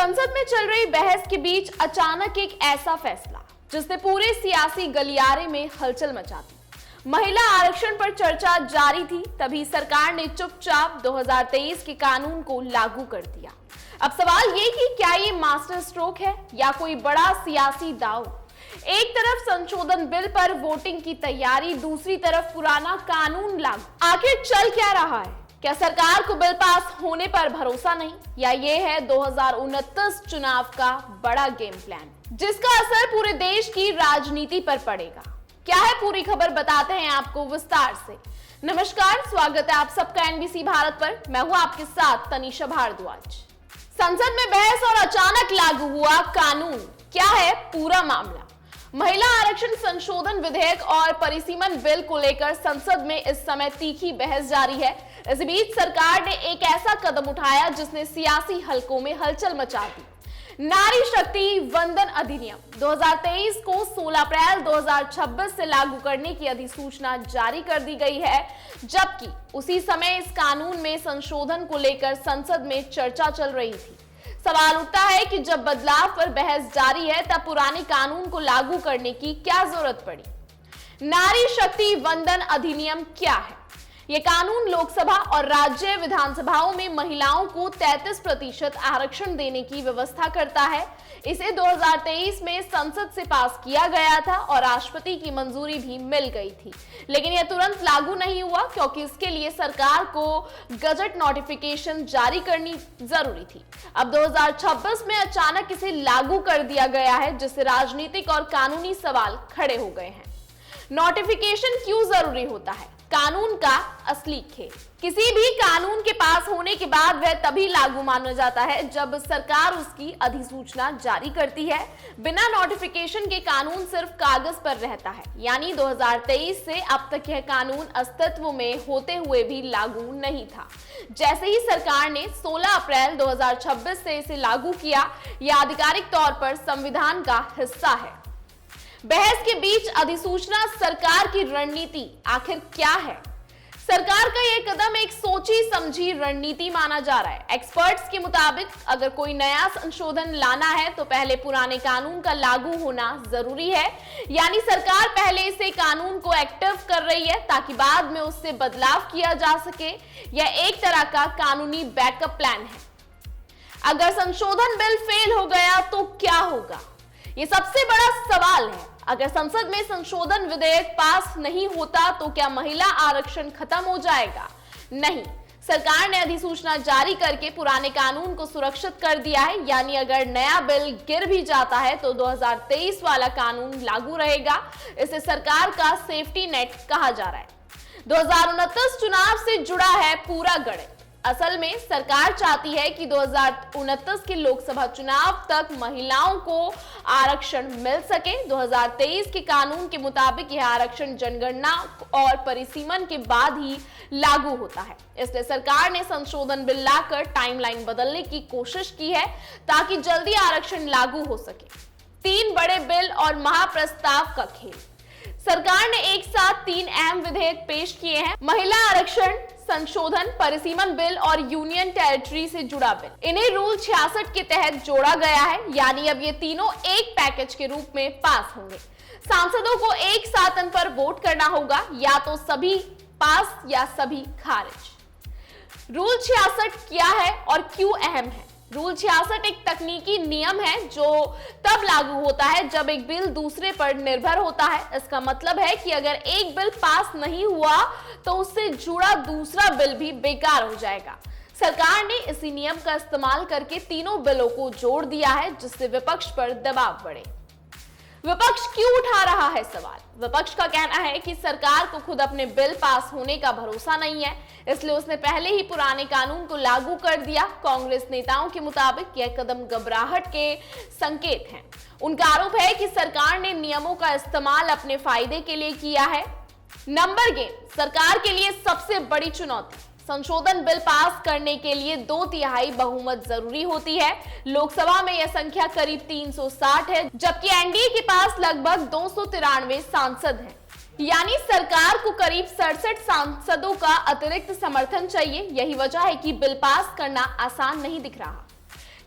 संसद में चल रही बहस के बीच अचानक एक ऐसा फैसला जिसने पूरे सियासी गलियारे में हलचल मचा दी। महिला आरक्षण पर चर्चा जारी थी, तभी सरकार ने चुपचाप 2023 के कानून को लागू कर दिया। अब सवाल ये कि क्या ये मास्टर स्ट्रोक है या कोई बड़ा सियासी दांव। एक तरफ संशोधन बिल पर वोटिंग की तैयारी, दूसरी तरफ पुराना कानून लागू। आखिर चल क्या रहा है? क्या सरकार को बिल पास होने पर भरोसा नहीं, या ये है 2029 चुनाव का बड़ा गेम प्लान जिसका असर पूरे देश की राजनीति पर पड़ेगा? क्या है पूरी खबर, बताते हैं आपको विस्तार से। नमस्कार, स्वागत है आप सबका एनबीसी भारत पर। मैं हूं आपके साथ तनीषा भारद्वाज। संसद में बहस और अचानक लागू हुआ कानून। क्या है पूरा मामला? महिला आरक्षण संशोधन विधेयक और परिसीमन बिल को लेकर संसद में इस समय तीखी बहस जारी है। इस बीच सरकार ने एक ऐसा कदम उठाया जिसने सियासी हलकों में हलचल मचा दी। नारी शक्ति वंदन अधिनियम 2023 को 16 अप्रैल 2026 से लागू करने की अधिसूचना जारी कर दी गई है, जबकि उसी समय इस कानून में संशोधन को लेकर संसद में चर्चा चल रही थी। सवाल उठता है कि जब बदलाव पर बहस जारी है तब पुराने कानून को लागू करने की क्या जरूरत पड़ी? नारी शक्ति वंदन अधिनियम क्या है? यह कानून लोकसभा और राज्य विधानसभाओं में महिलाओं को 33% आरक्षण देने की व्यवस्था करता है। इसे 2023 में संसद से पास किया गया था और राष्ट्रपति की मंजूरी भी मिल गई थी, लेकिन यह तुरंत लागू नहीं हुआ क्योंकि इसके लिए सरकार को गजट नोटिफिकेशन जारी करनी जरूरी थी। अब 2026 में अचानक इसे लागू कर दिया गया है, जिससे राजनीतिक और कानूनी सवाल खड़े हो गए हैं। नोटिफिकेशन क्यों जरूरी होता है? कानून का असली खेल। किसी भी कानून के पास होने के बाद वह तभी लागू माना जाता है जब सरकार उसकी अधिसूचना जारी करती है। बिना नोटिफिकेशन के कानून सिर्फ कागज पर रहता है, यानी 2023 से अब तक यह कानून अस्तित्व में होते हुए भी लागू नहीं था। जैसे ही सरकार ने 16 अप्रैल 2026 से इसे लागू किया, यह आधिकारिक तौर पर संविधान का हिस्सा है। बहस के बीच अधिसूचना सरकार की रणनीति आखिर क्या है? सरकार का यह कदम एक सोची समझी रणनीति माना जा रहा है। एक्सपर्ट्स के मुताबिक अगर कोई नया संशोधन लाना है तो पहले पुराने कानून का लागू होना जरूरी है, यानी सरकार पहले इसे कानून को एक्टिव कर रही है ताकि बाद में उससे बदलाव किया जा सके। यह एक तरह का कानूनी बैकअप प्लान है। अगर संशोधन बिल फेल हो गया तो क्या होगा? यह सबसे बड़ा सवाल है। अगर संसद में संशोधन विधेयक पास नहीं होता तो क्या महिला आरक्षण खत्म हो जाएगा? नहीं, सरकार ने अधिसूचना जारी करके पुराने कानून को सुरक्षित कर दिया है, यानी अगर नया बिल गिर भी जाता है तो 2023 वाला कानून लागू रहेगा। इसे सरकार का सेफ्टी नेट कहा जा रहा है। 2029 चुनाव से जुड़ा है पूरा गणित। असल में सरकार चाहती है कि 2029 के लोकसभा चुनाव तक महिलाओं को आरक्षण मिल सके। 2023 के कानून के मुताबिक यह आरक्षण जनगणना और परिसीमन के बाद ही लागू होता है। इसलिए सरकार ने संशोधन बिल लाकर टाइमलाइन बदलने की कोशिश की है ताकि जल्दी आरक्षण लागू हो सके। 3 बड़े बिल और महाप्रस्ताव का खेल। सरकार ने एक साथ 3 अहम विधेयक पेश किए हैं: महिला आरक्षण संशोधन, परिसीमन बिल और यूनियन टेरिटरी से जुड़ा बिल। इन्हें रूल 66 के तहत जोड़ा गया है, यानी अब ये तीनों एक पैकेज के रूप में पास होंगे। सांसदों को एक साथ इन पर वोट करना होगा, या तो सभी पास या सभी खारिज। रूल 66 क्या है और क्यों अहम है? रूल 66 एक तकनीकी नियम है जो तब लागू होता है जब एक बिल दूसरे पर निर्भर होता है। इसका मतलब है कि अगर एक बिल पास नहीं हुआ तो उससे जुड़ा दूसरा बिल भी बेकार हो जाएगा। सरकार ने इसी नियम का इस्तेमाल करके तीनों बिलों को जोड़ दिया है, जिससे विपक्ष पर दबाव बढ़े। विपक्ष क्यों उठा रहा है सवाल? विपक्ष का कहना है कि सरकार को खुद अपने बिल पास होने का भरोसा नहीं है, इसलिए उसने पहले ही पुराने कानून को लागू कर दिया। कांग्रेस नेताओं के मुताबिक यह कदम घबराहट के संकेत हैं। उनका आरोप है कि सरकार ने नियमों का इस्तेमाल अपने फायदे के लिए किया है। नंबर गेम सरकार के लिए सबसे बड़ी चुनौती। संशोधन बिल पास करने के लिए 2/3 बहुमत जरूरी होती है। लोकसभा में यह संख्या करीब 360 है, जबकि एनडीए के पास लगभग 293 सांसद हैं। यानी सरकार को करीब 67 सांसदों का अतिरिक्त समर्थन चाहिए। यही वजह है कि बिल पास करना आसान नहीं दिख रहा।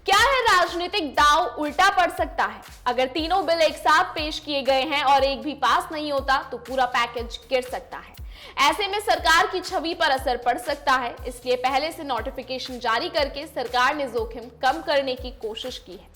क्या है राजनीतिक दांव उल्टा पड़ सकता है? अगर तीनों बिल एक साथ पेश किए गए हैं और एक भी पास नहीं होता तो पूरा पैकेज गिर सकता है। ऐसे में सरकार की छवि पर असर पड़ सकता है, इसलिए पहले से नोटिफिकेशन जारी करके सरकार ने जोखिम कम करने की कोशिश की है।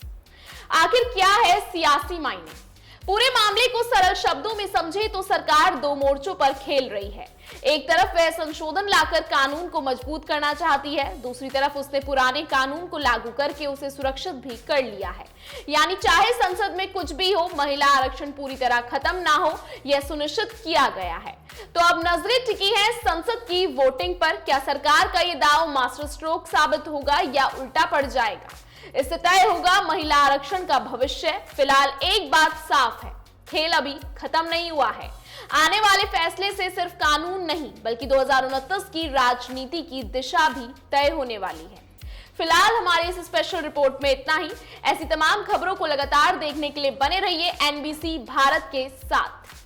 आखिर क्या है सियासी मायने? पूरे मामले को सरल शब्दों में समझे तो सरकार दो मोर्चों पर खेल रही है। एक तरफ वह संशोधन लाकर कानून को मजबूत करना चाहती है, दूसरी तरफ उसने पुराने कानून को लागू करके उसे सुरक्षित भी कर लिया है। यानी चाहे संसद में कुछ भी हो, महिला आरक्षण पूरी तरह खत्म ना हो, यह सुनिश्चित किया गया है। तो अब नजरें टिकी हैं संसद की वोटिंग पर। क्या सरकार का यह दांव मास्टर स्ट्रोक साबित होगा या उल्टा पड़ जाएगा? इससे तय होगा महिला आरक्षण का भविष्य। फिलहाल एक बात साफ है, खेल अभी खत्म नहीं हुआ है। आने वाले फैसले से सिर्फ कानून नहीं बल्कि 2029 की राजनीति की दिशा भी तय होने वाली है। फिलहाल हमारी इस स्पेशल रिपोर्ट में इतना ही। ऐसी तमाम खबरों को लगातार देखने के लिए बने रहिए NBC भारत के साथ।